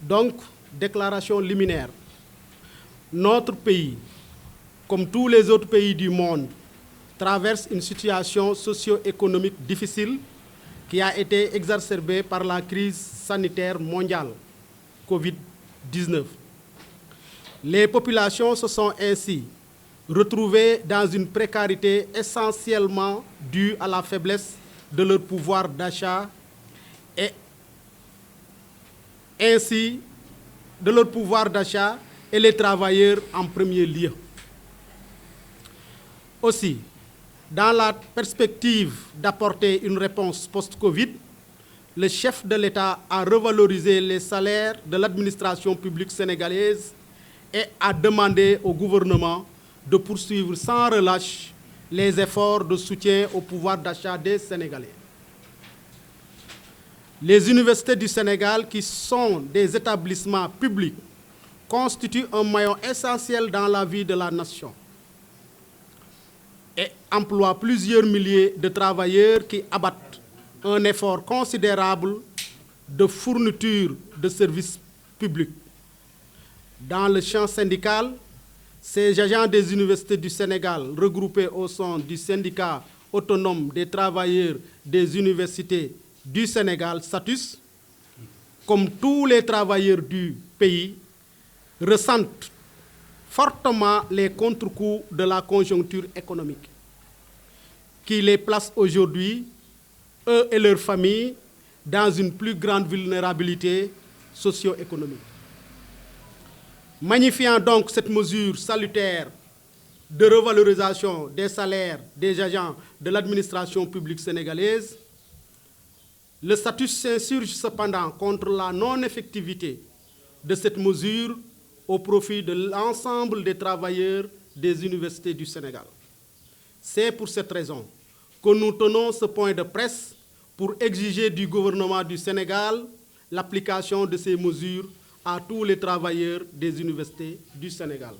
Donc, déclaration liminaire. Notre pays, comme tous les autres pays du monde, traverse une situation socio-économique difficile qui a été exacerbée par la crise sanitaire mondiale, Covid-19. Les populations se sont ainsi retrouvées dans une précarité essentiellement due à la faiblesse de leur pouvoir d'achat et ainsi de leur pouvoir d'achat et les travailleurs en premier lieu. Aussi, dans la perspective d'apporter une réponse post-Covid, le chef de l'État a revalorisé les salaires de l'administration publique sénégalaise et a demandé au gouvernement de poursuivre sans relâche les efforts de soutien au pouvoir d'achat des Sénégalais. Les universités du Sénégal, qui sont des établissements publics, constituent un maillon essentiel dans la vie de la nation et emploient plusieurs milliers de travailleurs qui abattent un effort considérable de fourniture de services publics. Dans le champ syndical, ces agents des universités du Sénégal, regroupés au sein du syndicat autonome des travailleurs des universités du Sénégal, SATUS, comme tous les travailleurs du pays, ressentent fortement les contre-coups de la conjoncture économique, qui les place aujourd'hui, eux et leurs familles, dans une plus grande vulnérabilité socio-économique. Magnifiant donc cette mesure salutaire de revalorisation des salaires des agents de l'administration publique sénégalaise, le statut s'insurge cependant contre la non-effectivité de cette mesure au profit de l'ensemble des travailleurs des universités du Sénégal. C'est pour cette raison que nous tenons ce point de presse pour exiger du gouvernement du Sénégal l'application de ces mesures à tous les travailleurs des universités du Sénégal.